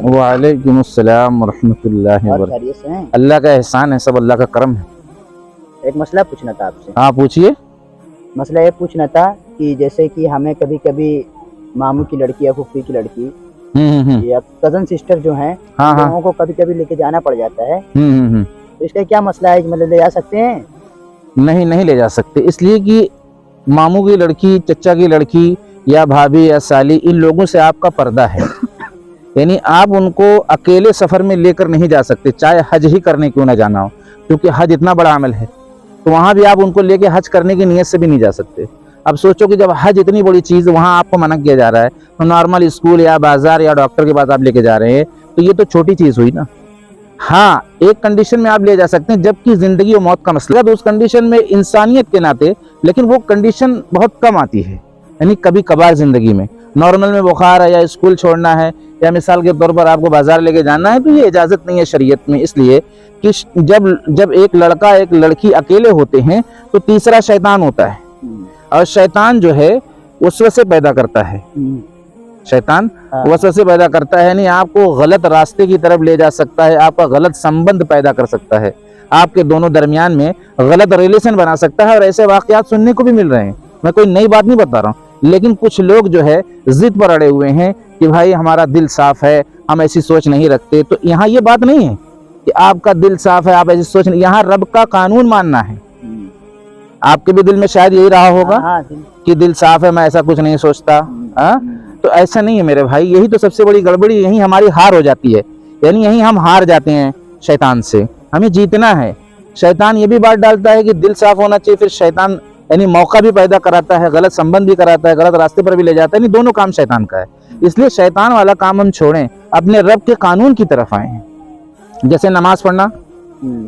वालेकुम अस्सलाम वरहमतुल्लाहि और वबरकातुहू। खैरियत से हैं? अल्लाह का एहसान है, सब अल्लाह का करम है। एक मसला पूछना था आपसे। हाँ पूछिए। मसला ये पूछना था कि जैसे कि हमें कभी कभी मामू की लड़की या फूफी की लड़की हम्म। या कजन सिस्टर जो हैं, हाँ उन हाँ। लोगों को कभी कभी लेके जाना पड़ जाता है, हम्म। तो इसका क्या मसला है? मतलब ले जा सकते हैं? नहीं, नहीं ले जा सकते, इसलिए कि मामू की लड़की, चचा की लड़की या भाभी या साली, इन लोगों से आपका पर्दा है। यानी आप उनको अकेले सफर में लेकर नहीं जा सकते, चाहे हज ही करने क्यों ना जाना हो, क्योंकि हज इतना बड़ा अमल है। तो वहां भी आप उनको लेके हज करने की नीयत से भी नहीं जा सकते। अब सोचो कि जब हज इतनी बड़ी चीज वहां आपको मना किया जा रहा है, तो नॉर्मल स्कूल या बाजार या डॉक्टर के पास आप लेके जा रहे हैं, तो ये तो छोटी चीज हुई ना। हाँ, एक कंडीशन में आप ले जा सकते हैं, जबकि जिंदगी और मौत का मसला, तो उस कंडीशन में इंसानियत के नाते, लेकिन वो कंडीशन बहुत कम आती है। यानी कभी कभार जिंदगी में नॉर्मल में बुखार है या स्कूल छोड़ना है या मिसाल के तौर पर आपको बाजार लेके जाना है, तो ये इजाजत नहीं है शरीयत में। इसलिए कि जब एक लड़का एक लड़की अकेले होते हैं, तो तीसरा शैतान होता है, और शैतान जो है वसवसे पैदा करता है। शैतान वसवसे पैदा करता है, नहीं आपको गलत रास्ते की तरफ ले जा सकता है, आपका गलत संबंध पैदा कर सकता है, आपके दोनों दरमियान में गलत रिलेशन बना सकता है। और ऐसे वाकयात सुनने को भी मिल रहे हैं। मैं कोई नई बात नहीं बता रहा हूँ, लेकिन कुछ लोग जो है जिद पर अड़े हुए हैं कि भाई हमारा दिल साफ है, हम ऐसी सोच नहीं रखते। तो यहाँ ये बात नहीं है कि आपका दिल साफ है, आप ऐसी सोच नहीं, यहाँ रब का कानून मानना है। आपके भी दिल में शायद यही रहा होगा कि दिल साफ है, मैं ऐसा कुछ नहीं सोचता। तो ऐसा नहीं है मेरे भाई, यही तो सबसे बड़ी गड़बड़ी, यही हमारी हार हो जाती है। यानी यही हम हार जाते हैं शैतान से। हमें जीतना है। शैतान ये भी बात डालता है कि दिल साफ होना चाहिए, फिर शैतान यानी मौका भी पैदा कराता है, गलत संबंध भी कराता है, गलत रास्ते पर भी ले जाता है। नहीं, दोनों काम शैतान का है। इसलिए शैतान वाला काम हम छोड़ें, अपने रब के कानून की तरफ आए। जैसे नमाज पढ़ना,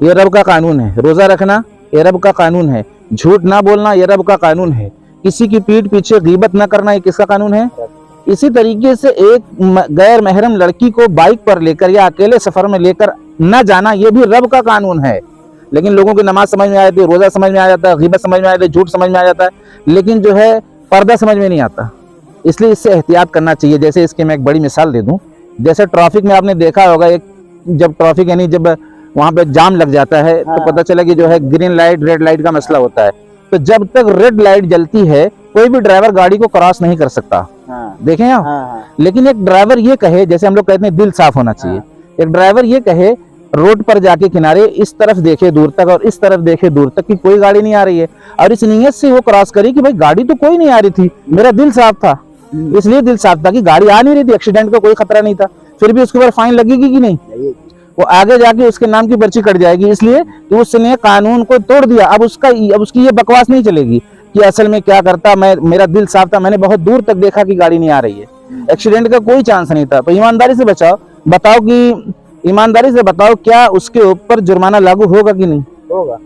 ये रब का कानून है। रोजा रखना, ये रब का कानून है। झूठ ना बोलना, ये रब का कानून है। किसी की पीठ पीछे गीबत ना करना, ये किसका कानून है? इसी तरीके से एक गैर महरम लड़की को बाइक पर लेकर या अकेले सफर में लेकर न जाना, ये भी रब का कानून है। लेकिन लोगों की नमाज समझ में आ जाती है, रोजा समझ में आ जाता है, गीबत समझ में आ जाता है, झूठ समझ में आ जाता है, लेकिन जो है पर्दा समझ में नहीं आता। इसलिए इससे एहतियात करना चाहिए। जैसे इसकी मैं एक बड़ी मिसाल दे दूं, जैसे ट्रैफिक में आपने देखा होगा, एक जब ट्रैफिक यानी जब वहां पे जाम लग जाता है, तो पता चला कि जो है ग्रीन लाइट रेड लाइट का मसला होता है। तो जब तक रेड लाइट जलती है, कोई भी ड्राइवर गाड़ी को क्रॉस नहीं कर सकता। देखें आप। लेकिन एक ड्राइवर ये कहे, जैसे हम लोग कहते हैं दिल साफ होना चाहिए, एक ड्राइवर ये कहे रोड पर जाके किनारे इस तरफ देखे दूर तक और इस तरफ देखे दूर तक कि कोई गाड़ी नहीं आ रही है, और इस नीयत से वो क्रॉस करी कि भाई गाड़ी तो कोई नहीं आ रही थी, मेरा दिल साफ था, इसलिए दिल साफ था कि गाड़ी आ नहीं रही थी, एक्सीडेंट का कोई खतरा नहीं था, फिर भी उसके ऊपर फाइन लगेगी कि नहीं? वो आगे जाके उसके नाम की पर्ची कट जाएगी, इसलिए कि उसने कानून को तोड़ दिया। अब उसकी ये बकवास नहीं चलेगी कि असल में क्या करता, मेरा दिल साफ था, मैंने बहुत दूर तक देखा कि गाड़ी नहीं आ रही है, एक्सीडेंट का कोई चांस नहीं था। तो ईमानदारी से ईमानदारी से बताओ क्या उसके ऊपर जुर्माना लागू होगा कि नहीं होगा?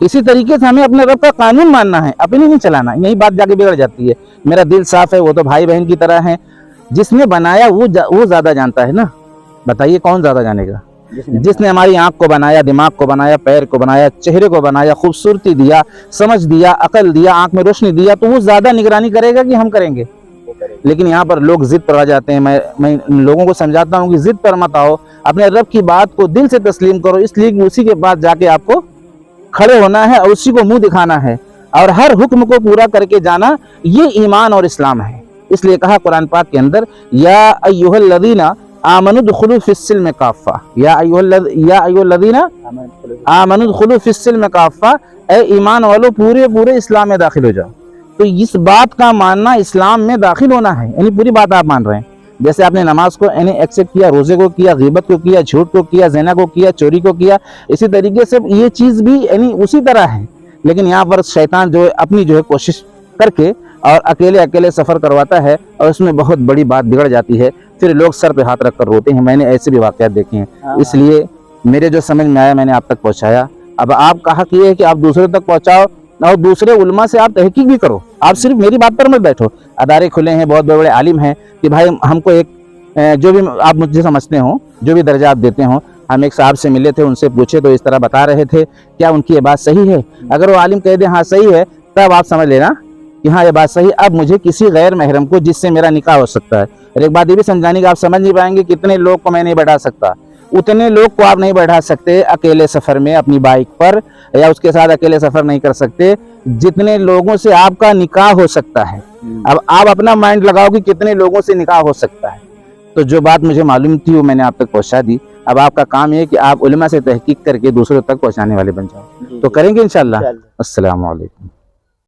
इसी तरीके से हमें अपने रब का कानून मानना है, अपनी नहीं चलाना। यही बात जाके बिगड़ जाती है। मेरा दिल साफ है, वो तो भाई बहन की तरह है। जिसने बनाया वो ज्यादा जानता है ना। बताइए कौन ज्यादा जानेगा? जिसने हमारी आंख को बनाया, दिमाग को बनाया, पैर को बनाया, चेहरे को बनाया, खूबसूरती दिया, समझ दिया, अकल दिया, आंख में रोशनी दिया, तो वो ज्यादा निगरानी करेगा कि हम करेंगे। लेकिन यहाँ पर लोग जिद पर आ जाते हैं। मैं लोगों को समझाता हूँ कि जिद पर मत आओ, अपने रब की बात को दिल से तस्लीम करो, इसलिए कि उसी के बाद जाके आपको खड़े होना है और उसी को मुंह दिखाना है, और हर हुक्म को पूरा करके जाना, ये ईमान और इस्लाम है। इसलिए कहा कुरान पाक के अंदर, या अय्युहल्लज़ीना आमनु दुखुलू फिस्सिल्म काफ़ा, या अय्युहल्लज़ीना आमनु दुखुलू फिस्सिल्म काफ़ा, ए ईमान वालों पूरे इस्लाम में दाखिल हो जाओ। तो इस बात का मानना इस्लाम में दाखिल होना है, यानी पूरी बात आप मान रहे हैं। जैसे आपने नमाज को यानी एक्सेप्ट किया, रोजे को किया, गीबत को किया, झूठ को किया, ज़िना को किया, चोरी को किया, इसी तरीके से ये चीज भी यानी उसी तरह है। लेकिन यहाँ पर शैतान जो है अपनी जो है कोशिश करके और अकेले सफर करवाता है, और उसमें बहुत बड़ी बात बिगड़ जाती है। फिर लोग सर पे हाथ रख कर रोते हैं। मैंने ऐसे भी वाकयात देखे हैं। इसलिए मेरे जो समझ में आया मैंने आप तक पहुँचाया। अब आप कहा कि है कि आप दूसरे तक पहुँचाओ और दूसरे उलमा से आप तहकीक भी करो। आप सिर्फ मेरी बात पर मत बैठो। अदारे खुले हैं, बहुत बड़े बड़े आलिम हैं कि भाई हमको एक जो भी आप मुझे समझते हो, जो भी दर्जा आप देते हो, हम एक साहब से मिले थे, उनसे पूछे तो इस तरह बता रहे थे, क्या उनकी ये बात सही है? अगर वो आलिम कह दे हाँ सही है, सकता है, अब आप समझ लेना कि हाँ ये बात सही। अब मुझे किसी गैर महरम को जिससे मेरा निकाह हो सकता है, और एक बात ये भी समझाने की, आप समझ नहीं पाएंगे कितने लोग को मैं नहीं बैठा सकता, उतने लोग को आप नहीं बैठा सकते अकेले सफर में अपनी बाइक पर, या उसके साथ अकेले सफर नहीं कर सकते जितने लोगों से आपका निकाह हो सकता है। अब आप अपना माइंड लगाओ कि कितने लोगों से निकाह हो सकता है। तो जो बात मुझे मालूम थी वो मैंने आप तक पहुंचा दी। अब आपका काम ये है कि आप उलमा से तहकीक करके दूसरों तक पहुंचाने वाले बन जाओ। तो करेंगे इंशाल्लाह। अस्सलाम वालेकुम।